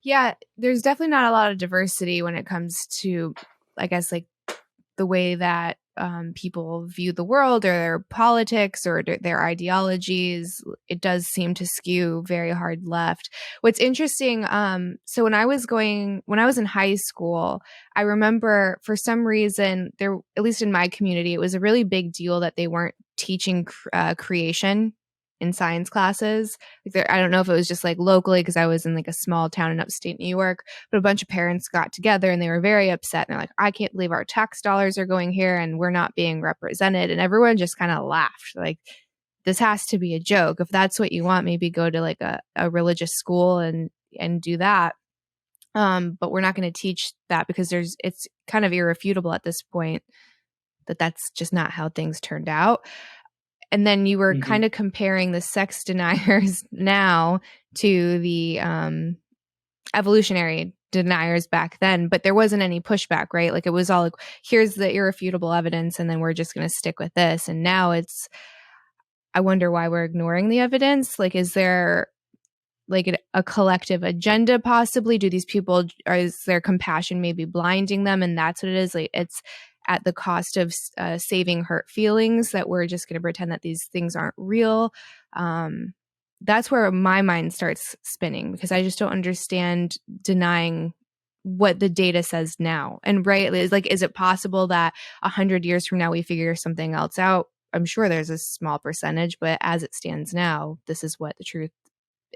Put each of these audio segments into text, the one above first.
Yeah, there's definitely not a lot of diversity when it comes to, I guess, like the way that people view the world or their politics or their ideologies. It does seem to skew very hard left. What's interesting, so when I was in high school, I remember for some reason there, at least in my community, it was a really big deal that they weren't teaching creation in science classes. Like I don't know if it was just like locally because I was in like a small town in upstate New York, but a bunch of parents got together and they were very upset. And they're like, I can't believe our tax dollars are going here and we're not being represented. And everyone just kind of laughed. Like, this has to be a joke. If that's what you want, maybe go to like a religious school and do that. But we're not going to teach that because it's kind of irrefutable at this point that that's just not how things turned out. And then you were Hmm. kind of comparing the sex deniers now to the evolutionary deniers back then, but there wasn't any pushback, right? Like it was all like, here's the irrefutable evidence, and then we're just going to stick with this. And now I wonder why we're ignoring the evidence. Like, is there like a collective agenda possibly? Do these people, or is their compassion maybe blinding them? And that's what it is. Like, it's at the cost of saving hurt feelings that we're just going to pretend that these things aren't real. Um, that's where my mind starts spinning because I just don't understand denying what the data says now. And right, is like, is it possible that 100 years from now we figure something else out? I'm sure there's a small percentage, but as it stands now, this is what the truth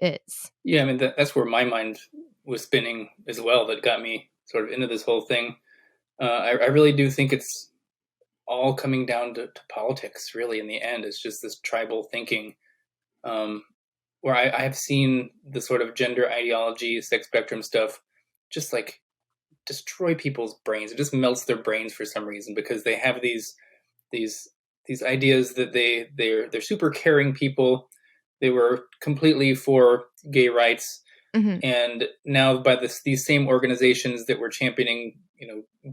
is. Yeah, I mean that's where my mind was spinning as well. That got me sort of into this whole thing. I really do think it's all coming down to politics. Really, in the end, it's just this tribal thinking, um, where I have seen the sort of gender ideology, sex spectrum stuff, just like destroy people's brains. It just melts their brains for some reason because they have these these ideas that they're super caring people. They were completely for gay rights, Mm-hmm. and now by these same organizations that were championing,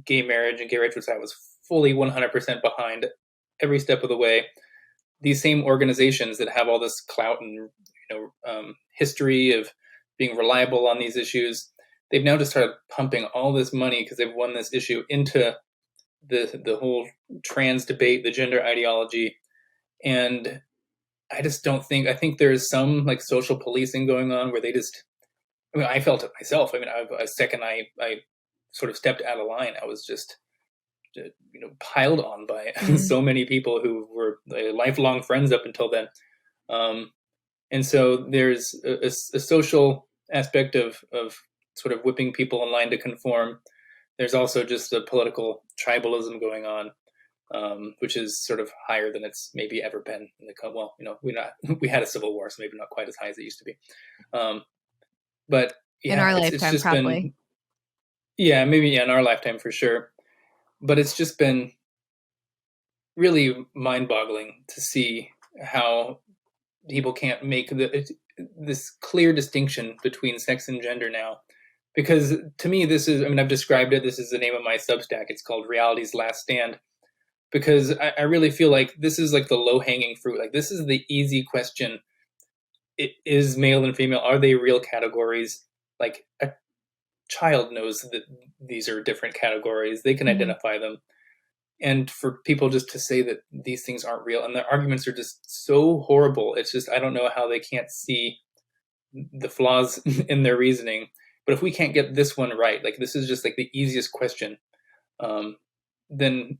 gay marriage and gay rights, which I was fully 100% behind every step of the way. These same organizations that have all this clout and history of being reliable on these issues, they've now just started pumping all this money because they've won this issue into the whole trans debate, the gender ideology, and I just don't think. I think there's some like social policing going on where they just. I mean, I felt it myself. I mean, a second I sort of stepped out of line, I was just piled on by Mm. so many people who were lifelong friends up until then. Um, and so there's a social aspect of sort of whipping people in line to conform. There's also just a political tribalism going on, which is sort of higher than it's maybe ever been in the well, we had a civil war, so maybe not quite as high as it used to be. Um, but In yeah, our it's lifetime, just probably. been, yeah, maybe in our lifetime for sure. But it's just been really mind-boggling to see how people can't make this clear distinction between sex and gender now. Because to me, this is, I mean, I've described it. This is the name of my Substack. It's called Reality's Last Stand. Because I really feel like this is like the low hanging fruit. Like, this is the easy question. It is male and female. Are they real categories? Like, a child knows that these are different categories. They can Hmm. identify them. And for people just to say that these things aren't real and their arguments are just so horrible, it's just, I don't know how they can't see the flaws in their reasoning. But if we can't get this one right, like this is just like the easiest question, um, then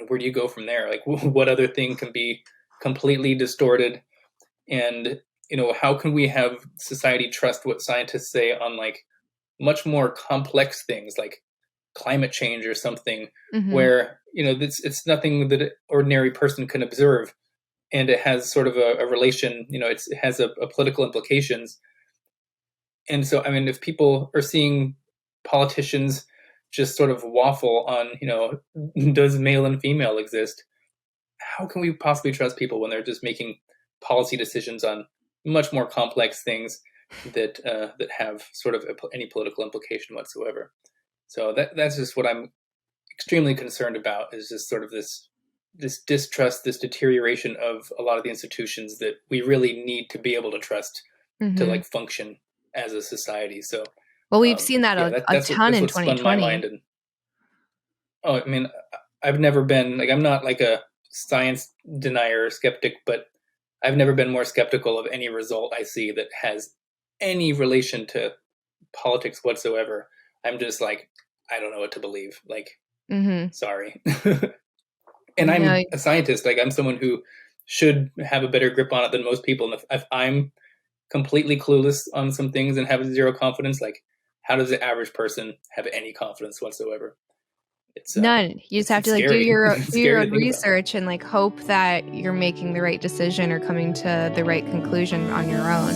where do you go from there? Like, what other thing can be completely distorted? And how can we have society trust what scientists say on like much more complex things like climate change or something, Hmm. where it's nothing that an ordinary person can observe, and it has sort of a relation. It has a political implications. And so, I mean, if people are seeing politicians just sort of waffle on, does male and female exist, how can we possibly trust people when they're just making policy decisions on much more complex things that have sort of any political implication whatsoever? So that's just what I'm extremely concerned about, is just sort of this distrust, this deterioration of a lot of the institutions that we really need to be able to trust to Hmm. like function. as a society. So Well, we've seen that yeah, a ton that's in what spun my mind. 2020. And oh, I mean, I've never been like, I'm not like a science denier or skeptic, but I've never been more skeptical of any result I see that has any relation to politics whatsoever. I'm just like, I don't know what to believe. Like, Mhm. sorry. And No. I'm a scientist. Like, I'm someone who should have a better grip on it than most people. And if I'm completely clueless on some things and have zero confidence, like, how does the average person have any confidence whatsoever? It's None. You just have it's to like do scary. your It's do your scary own to think about. research and like hope that you're making the right decision or coming to the right conclusion on your own.